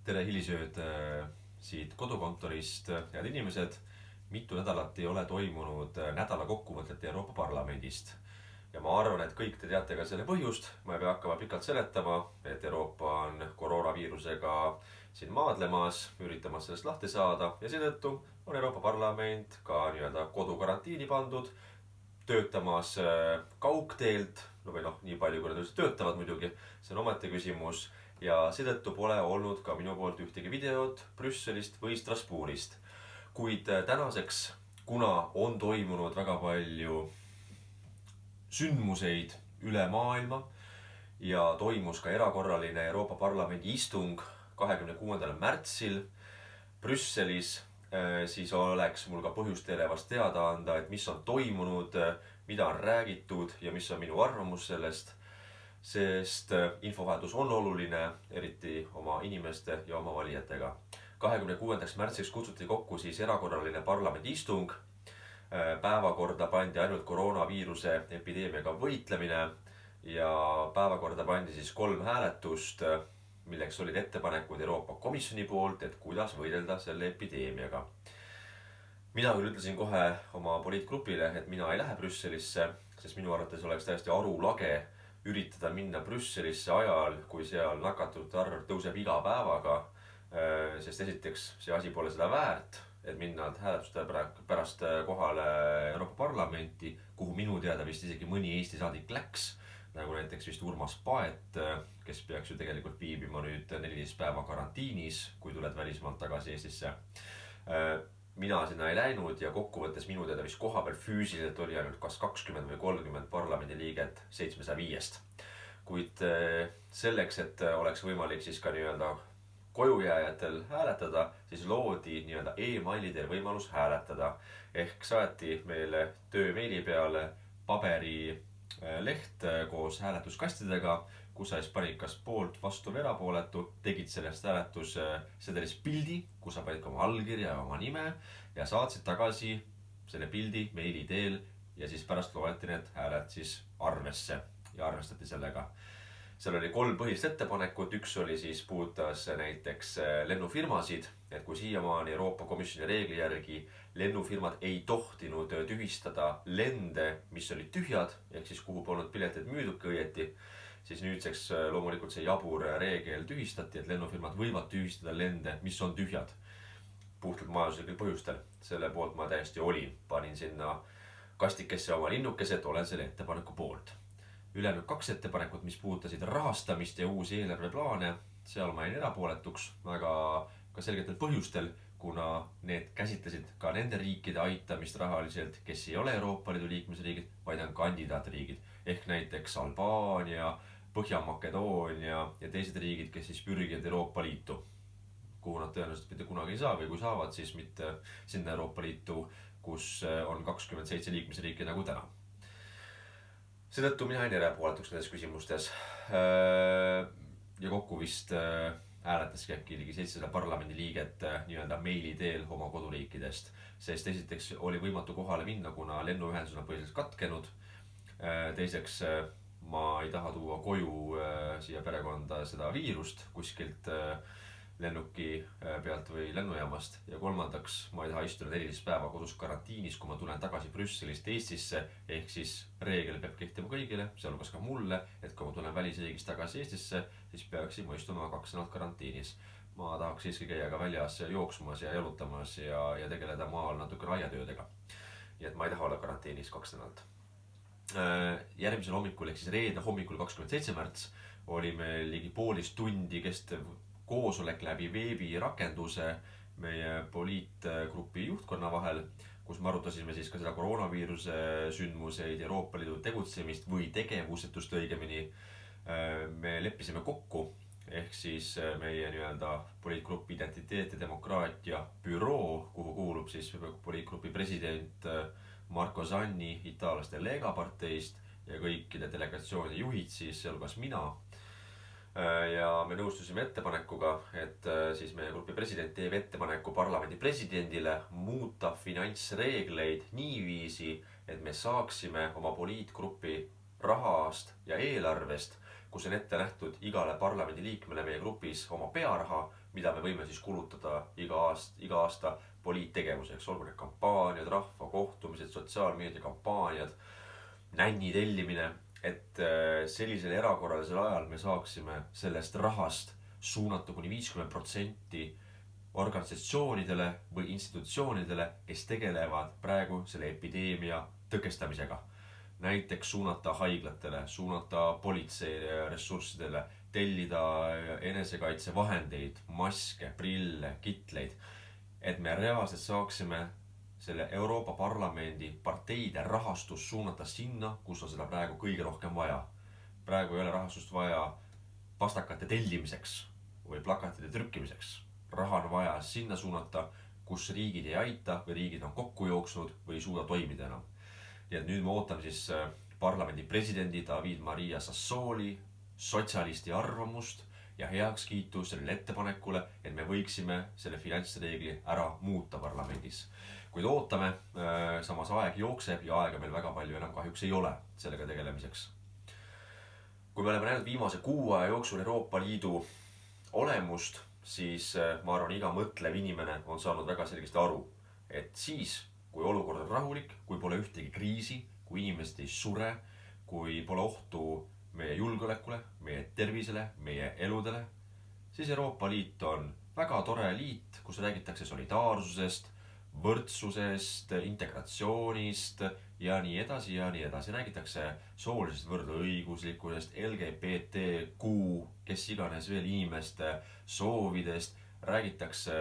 Tere hilisööd siit kodukontorist, head inimesed. Mitu nädalat ei ole toimunud nädala kokkuvõtet Euroopa Parlamendist. Ja ma arvan, et kõik te teate ka selle põhjust. Ma ei pea hakkama pikalt seletama, et Euroopa on koroonaviirusega siin maadlemas, üritamas sellest lahti saada. Ja seetõttu on Euroopa Parlament ka nii-öelda kodukarantiini pandud, töötamas kaugteelt. No või noh, nii palju kui nad üldse töötavad muidugi, see on ometi küsimus. Ja seetõttu pole olnud ka minu poolt ühtegi videot Brüsselist või Strasbourgist. Kuid tänaseks, kuna on toimunud väga palju sündmuseid üle maailma ja toimus ka erakorraline Euroopa Parlamendi istung 26. märtsil Brüsselis, siis oleks mul ka põhjust teile vast teada anda, et mis on toimunud, mida on räägitud ja mis on minu arvamus sellest. Sest infovahetus on oluline, eriti oma inimeste ja oma valijatega. 26. märtsiks kutsuti kokku siis erakorraline parlamendi istung. Päevakorda pandi ainult koroonaviiruse epideemiaga võitlemine ja päevakorda pandi siis 3 hääletust, milleks olid ettepanekud Euroopa Komisjoni poolt, et kuidas võidelda selle epideemiaga. Mina küll ütlesin kohe oma poliitgrupile, et mina ei lähe Brüsselisse, sest minu arvates oleks täiesti arulage üritada minna Brüsselisse ajal, kui seal nakatunute arv tõuseb iga päevaga. Sest esiteks see asi pole seda väärt, et minna hääletuste pärast kohale Euroopa Parlamenti, kuhu minu teada vist isegi mõni Eesti saadik läks, nagu näiteks vist Urmas Paet, kes peaks ju tegelikult viibima nüüd 14 päeva karantiinis, kui tuled välismaalt tagasi Eestisse. Mina sinna ei läinud ja kokkuvõttes minu teada vist koha peal füüsiliselt oli ainult kas 20 või 30 parlamendi liiget 705-st. Kuid selleks, et oleks võimalik siis ka nii-öelda kojujääjatel hääletada, siis loodi nii-öelda e-maili teel võimalus hääletada. Ehk saati meile töömeili peale paberileht koos hääletuskastidega, kus sa siis panid kas poolt, vastu või erapooletu, tegid sellest hääletussedelis pildi, kus sa panid ka oma allkirja ja oma nime ja saatsid tagasi selle pildi meili teel ja siis pärast loeti need hääled siis arvesse ja arvestati sellega. Seal oli 3 põhist ettepanekut, üks oli siis puudutas näiteks lennufirmasid, et kui siiamaani Euroopa Komisjoni reegli järgi lennufirmad ei tohtinud tühistada lende, mis olid tühjad, ehk siis kuhu polnud pileteid müüdudki õieti, siis nüüdseks loomulikult see jabur reegel tühistati, et lennufirmad võivad tühistada lende, mis on tühjad puhtalt majanduslikel põhjustel. Selle poolt ma täiesti olin, panin sinna kastikesse oma linnukese, et olen selle ettepaneku poolt. Ülejäänud 2 ettepanekut, mis puudutasid rahastamist ja uusi eelarveplaane, seal ma jäin erapooletuks väga ka selgetel põhjustel, kuna need käsitlesid ka nende riikide aitamist rahaliselt, kes ei ole Euroopa Liidu liikmesriigid, vaid on kandidaatriigid, ehk näiteks Albaania, Põhja-Makedoonia ja teised riigid, kes siis pürgivad Euroopa Liitu, kuhu nad tõenäoliselt mitte kunagi ei saa või kui saavad, siis mitte sinna Euroopa Liitu, kus on 27 liikmesriiki nagu täna. Seetõttu mina jäin erapooletuks nendes küsimustes ja kokku vist hääletaski äkki ligi 700 parlamendi liiget nii-öelda meili teel oma koduriikidest, sest esiteks oli võimatu kohale minna, kuna lennuühendus on põhiliselt katkenud. Teiseks ma ei taha tuua koju siia perekonda seda viirust kuskilt lennuki pealt või lennujaamast ja kolmandaks ma ei taha istuda 14 päeva kodus karantiinis, kui ma tulen tagasi Brüsselist Eestisse, ehk siis reegel peab kehtima kõigile, sealhulgas ka mulle, et kui ma tulen välisriigist tagasi Eestisse, siis peaksin ma istuma 2 nädalat karantiinis. Ma tahaks siiski käia ka väljas jooksmas ja jalutamas ja tegeleda maal natukene aiatöödega. Nii et ma ei taha olla karantiinis 2 nädalat. Järgmisel hommikul, ehk siis reede hommikul 27. märts oli meil ligi poolist tundi kestev koosolek läbi veebirakenduse meie poliitgrupi juhtkonna vahel, kus me arutasime siis ka seda koroonaviiruse sündmuseid, Euroopa Liidu tegutsemist või tegevusetust õigemini. Me leppisime kokku, ehk siis meie nii-öelda poliitgrupi identiteet ja demokraatia büroo, kuhu kuulub siis poliitgrupi president Marco Zanni itaallaste Lega parteist ja kõikide delegatsiooni juhid, siis sealhulgas mina. Ja me nõustusime ettepanekuga, et siis meie grupi president teeb ettepaneku parlamendi presidendile muuta finantsreegleid niiviisi, et me saaksime oma poliitgrupi rahast ja eelarvest kus on ette nähtud igale parlamendi liikmele meie grupis oma pearaha, mida me võime siis kulutada iga aasta poliittegevuseks, olgu need kampaaniad, rahva kohtumised, sotsiaalmeedia kampaaniad, nänni tellimine, et sellisel erakorralisel ajal me saaksime sellest rahast suunata kuni 50% organisatsioonidele või institutsioonidele, kes tegelevad praegu selle epideemia tõkestamisega. Näiteks suunata haiglatele, suunata politsei ressurssidele, tellida enesekaitsevahendeid, maske, prille, kitleid, et me reaalselt saaksime selle Euroopa Parlamendi parteide rahastus suunata sinna, kus on seda praegu kõige rohkem vaja. Praegu ei ole rahastust vaja pastakate tellimiseks või plakatide trükkimiseks. Raha on vaja sinna suunata, kus riigid ei aita või riigid on kokku jooksnud või ei suuda toimida enam. Nii et nüüd me ootame siis parlamendi presidendi David Maria Sassoli sotsialisti arvamust ja heakskiitu sellele ettepanekule, et me võiksime selle finantsreegli ära muuta parlamendis. Kuid ootame, samas aeg jookseb ja aega meil väga palju enam kahjuks ei ole sellega tegelemiseks. Kui me oleme näinud viimase 6 aja jooksul Euroopa Liidu olemust, siis ma arvan, iga mõtlev inimene on saanud väga selgesti aru, et siis, kui olukord on rahulik, kui pole ühtegi kriisi, kui inimesed ei sure, kui pole ohtu meie julgeolekule, meie tervisele, meie eludele, siis Euroopa Liit on väga tore liit, kus räägitakse solidaarsusest, võrdsusest, integratsioonist ja nii edasi ja nii edasi. Räägitakse soolisest võrdõiguslikkusest, LGBTQ, kes iganes veel inimeste soovidest, räägitakse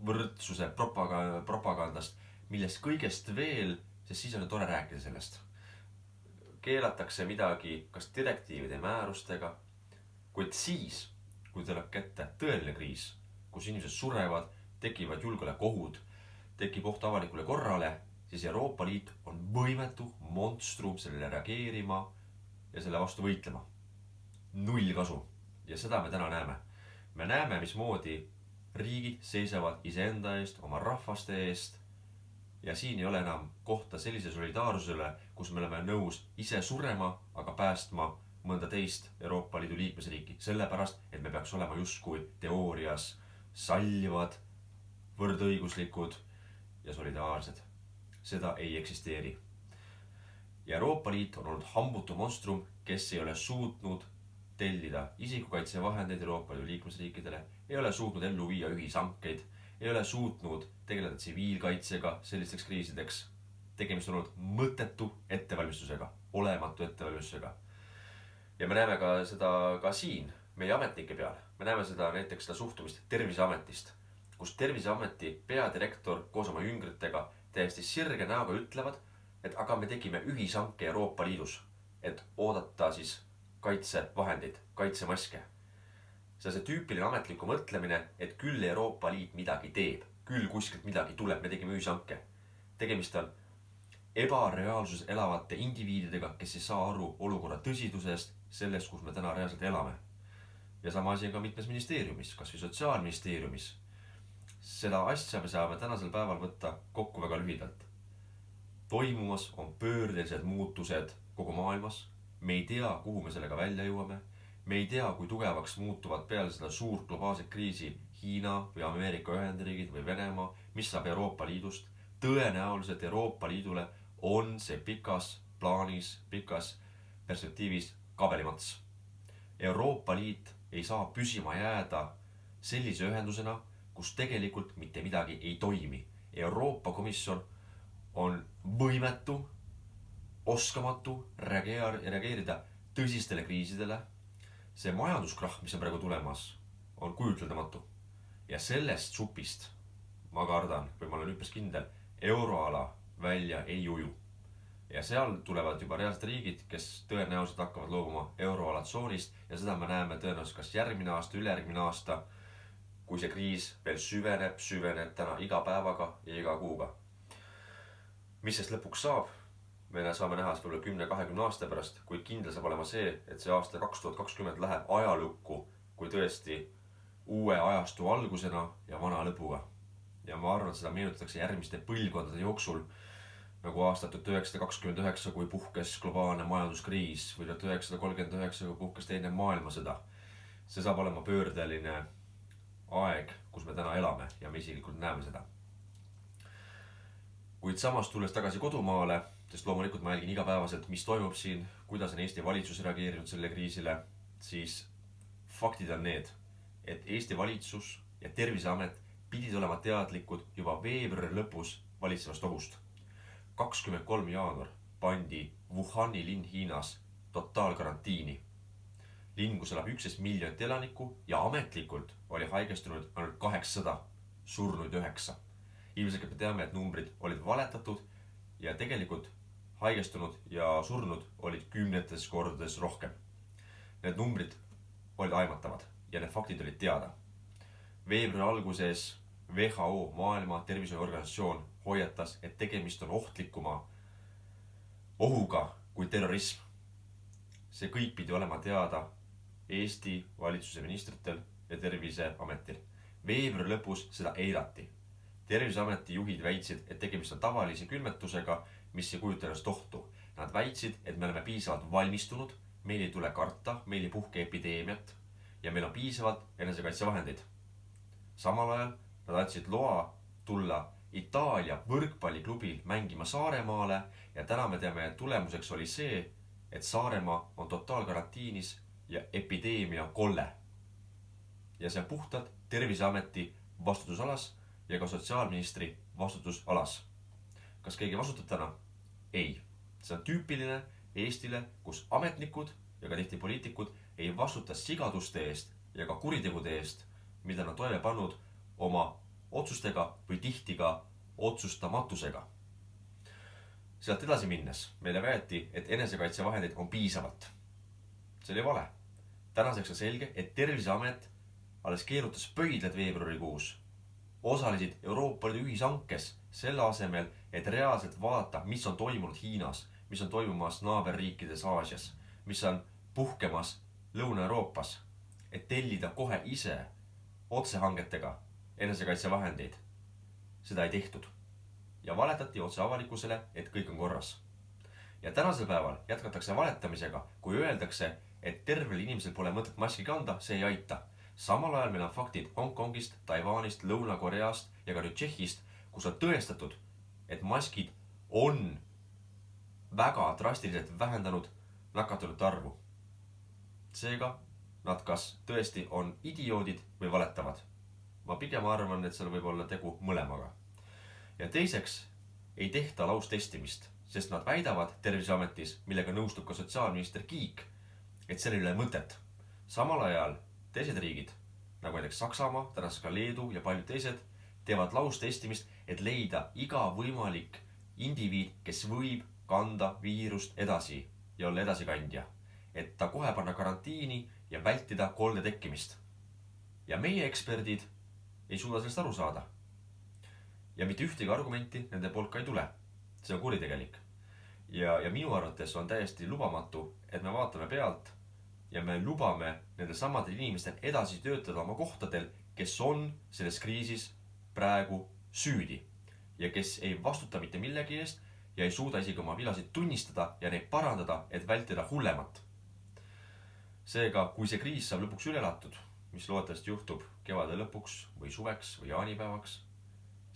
võrdsuse propagandast, millest kõigest veel, sest siis on tore rääkida sellest. Keelatakse midagi kas direktiivide määrustega, kuid siis, kui tuleb kätte tõeline kriis, kus inimesed surevad, tekivad julgeolekuohud, tekib oht avalikule korrale, siis Euroopa Liit on võimetu monstrum sellele reageerima ja selle vastu võitlema. Null kasu. Ja seda me täna näeme. Me näeme, mismoodi riigid seisavad iseenda eest, oma rahvaste eest ja siin ei ole enam kohta sellise solidaarsusele, kus me oleme nõus ise surema, aga päästma mõnda teist Euroopa Liidu liikmesriiki. Sellepärast, et me peaks olema justkui teoorias sallivad, võrdõiguslikud ja solidaarsed. Seda ei eksisteeri. Ja Euroopa Liit on olnud hambutu monstrum, kes ei ole suutnud tellida isikukaitsevahendeid Euroopa Liidu liikmesriikidele, ei ole suutnud ellu viia ühishankeid, ei ole suutnud tegeleda tsiviilkaitsega sellisteks kriisideks. Tegemist on olnud mõttetu ettevalmistusega, olematu ettevalmistusega. Ja me näeme ka seda ka siin, meie ametnike peal. Me näeme seda näiteks seda suhtumist Terviseametist, kus Terviseameti peadirektor koos oma jüngritega täiesti sirge näoga ütlevad, et aga me tegime ühishanke Euroopa Liidus, et oodata siis kaitsevahendeid, kaitsemaske. See on see tüüpiline ametliku mõtlemine, et küll Euroopa Liit midagi teeb, küll kuskilt midagi tuleb, me tegime ühishanke. Tegemist on ebareaalsuses elavate indiviididega, kes ei saa aru olukorra tõsidusest, sellest, kus me täna reaalselt elame. Ja sama asi on ka mitmes ministeeriumis, kas või sotsiaalministeeriumis. Seda asja me saame tänasel päeval võtta kokku väga lühidalt. Toimumas on pöördelised muutused kogu maailmas. Me ei tea, kuhu me sellega välja jõuame. Me ei tea, kui tugevaks muutuvad peale seda suurt globaalset kriisi Hiina või Ameerika Ühendriigid või Venemaa, mis saab Euroopa Liidust. Tõenäoliselt Euroopa Liidule on see pikas plaanis, pikas perspektiivis kabelimats. Euroopa Liit ei saa püsima jääda sellise ühendusena, kus tegelikult mitte midagi ei toimi. Euroopa Komisjon on võimetu, oskamatu reageerida tõsistele kriisidele. See majanduskrahh, mis on praegu tulemas, on kujutledamatu. Ja sellest supist, ma kardan, või ma olen üpris kindel, euroala välja ei uju. Ja seal tulevad juba reaalsed riigid, kes tõenäoliselt hakkavad loobuma euroala tsoonist ja seda me näeme tõenäoliselt kas järgmine aasta, ülejärgmine aasta, kui see kriis veel süveneb täna iga päevaga ja iga kuuga. Mis sest lõpuks saab? Me saame näha võib-olla 10-20 aasta pärast, kuid kindel saab olema see, et see aasta 2020 läheb ajalukku kui tõesti uue ajastu algusena ja vana lõpuga. Ja ma arvan, et seda meenutatakse järgmiste põlvkondade jooksul nagu aastat 1929, kui puhkes globaalne majanduskriis või 1939, kui puhkes teine maailmasõda. See saab olema pöördeline aeg, kus me täna elame ja me isiklikult näeme seda. Kuid samas tulles tagasi kodumaale, sest loomulikult ma jälgin igapäevaselt, mis toimub siin, kuidas on Eesti valitsus reageerinud selle kriisile, siis faktid on need, et Eesti valitsus ja Terviseamet pidid olema teadlikud juba veebruari lõpus valitsevast ohust. 23. jaanuar pandi Wuhani linn Hiinas totaalkarantiini. Linn, kus elab 11 miljonit elanikku ja ametlikult oli haigestunud ainult 800, surnuid 9. Ilmselt me teame, et numbrid olid valetatud ja tegelikult haigestunud ja surnud olid 10 kordades rohkem. Need numbrid olid aimatavad ja need faktid olid teada. Veebruari alguses WHO, Maailma Terviseorganisatsioon, hoiatas, et tegemist on ohtlikuma ohuga kui terrorism. See kõik pidi olema teada Eesti valitsuse ministritel ja Terviseametil. Veebruari lõpus seda eirati. Terviseameti juhid väitsid, et tegemist on tavalise külmetusega, mis ei kujuta ennast ohtu. Nad väitsid, et me oleme piisavalt valmistunud, meil ei tule karta, meil ei puhke epideemiat ja meil on piisavalt enesekaitsevahendeid. Samal ajal nad andsid loa tulla Itaalia võrkpalliklubil mängima Saaremaale ja täna me teame, et tulemuseks oli see, et Saaremaa on totaalkarantiinis ja epideemia kolle. Ja see on puhtalt Terviseameti vastutusalas ja ka sotsiaalministri vastutusalas. Kas keegi vastutab täna? Ei. See on tüüpiline Eestile, kus ametnikud ja ka tihti poliitikud ei vastuta sigaduste eest ja ka kuritegude eest, mida nad toime pannud oma otsustega või tihti ka otsustamatusega. Sealt edasi minnes meile väeti, et enesekaitsevahendeid on piisavalt. See oli vale. Tänaseks on selge, et Terviseamet alles keerutas pöidled veebruarikuus. Osalesid Euroopa Liidu ühishankes selle asemel, et reaalselt vaadata, mis on toimunud Hiinas, mis on toimumas naaberriikides Aasias, mis on puhkemas Lõuna-Euroopas, et tellida kohe ise otsehangetega enesekaitsevahendeid. Seda ei tehtud. Ja valetati otse avalikkusele, et kõik on korras. Ja tänasel päeval jätkatakse valetamisega, kui öeldakse, et tervel inimesel pole mõtet maski kanda, see ei aita. Samal ajal meil on faktid Hongkongist, Taiwanist, Lõuna-Koreast ja ka nüüd Tšehhist, kus on tõestatud, et maskid on väga drastiliselt vähendanud nakatunute arvu. Seega nad kas tõesti on idioodid või valetavad. Ma pigem arvan, et seal võib olla tegu mõlemaga. Ja teiseks ei tehta laustestimist, sest nad väidavad Terviseametis, millega nõustub ka sotsiaalminister Kiik, et sellel ei ole mõtet. Samal ajal teised riigid, nagu näiteks Saksamaa, tänaseks ka Leedu ja paljud teised, teevad laustestimist, et leida iga võimalik indiviid, kes võib kanda viirust edasi ja olla edasikandja. Et ta kohe panna karantiini ja vältida kolde tekkimist. Ja meie eksperdid ei suuda sellest aru saada. Ja mitte ühtegi argumenti nende poolt ka ei tule. See on kuritegelik. Ja minu arvates on täiesti lubamatu, et me vaatame pealt ja me lubame nendel samadel inimestel edasi töötada oma kohtadel, kes on selles kriisis praegu süüdi ja kes ei vastuta mitte millegi eest ja ei suuda isegi oma vigasid tunnistada ja neid parandada, et vältida hullemat. Seega, kui see kriis saab lõpuks üle elatud, mis loodetavasti juhtub kevade lõpuks või suveks või jaanipäevaks,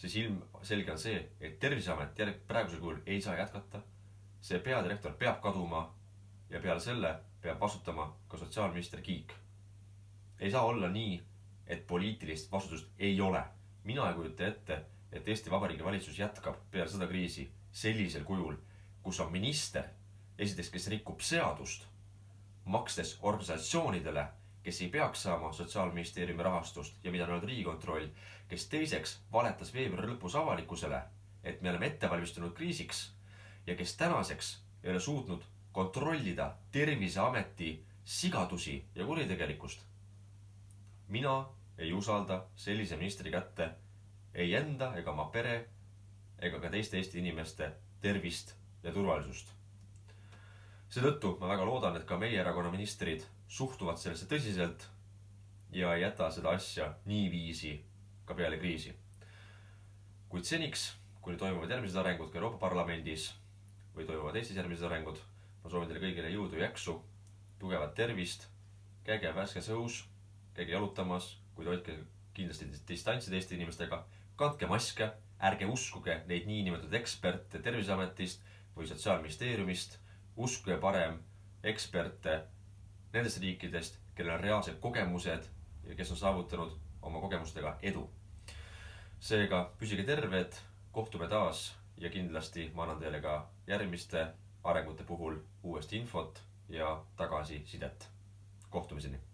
siis ilmselge on see, et Terviseamet praegusel kujul ei saa jätkata. See peadirektor peab kaduma ja peale selle peab vastutama ka sotsiaalminister Kiik. Ei saa olla nii, et poliitilist vastutust ei ole. Mina ei kujuta ette, et Eesti Vabariigi valitsus jätkab peale seda kriisi sellisel kujul, kus on minister, esiteks, kes rikub seadust, makstes organisatsioonidele, kes ei peaks saama Sotsiaalministeeriumi rahastust ja mida on olnud Riigikontroll, kes teiseks valetas veebruari lõpus avalikkusele, et me oleme ettevalmistunud kriisiks ja kes tänaseks ei ole suutnud kontrollida Terviseameti sigadusi ja kuritegelikkust. Mina ei usalda sellise ministri kätte ei enda ega oma pere ega ka teiste Eesti inimeste tervist ja turvalisust. Seetõttu ma väga loodan, et ka meie erakonna ministrid suhtuvad sellesse tõsiselt ja ei jäta seda asja niiviisi ka peale kriisi. Kuid seniks, kuni toimuvad järgmised arengud ka Euroopa Parlamendis või toimuvad Eestis järgmised arengud. Ma soovin teile kõigile jõudu ja jaksu, tugevat tervist, käige värskes õhus, käige jalutamas, kuid hoidke kindlasti distantsi teiste inimestega, kandke maske, ärge uskuge neid niinimetatud eksperte Terviseametist või Sotsiaalministeeriumist, uskuge parem eksperte nendest riikidest, kellel on reaalsed kogemused ja kes on saavutanud oma kogemustega edu. Seega püsige terved, kohtume taas ja kindlasti ma annan teile ka järgmiste arengute puhul uuesti infot ja tagasisidet. Kohtumiseni!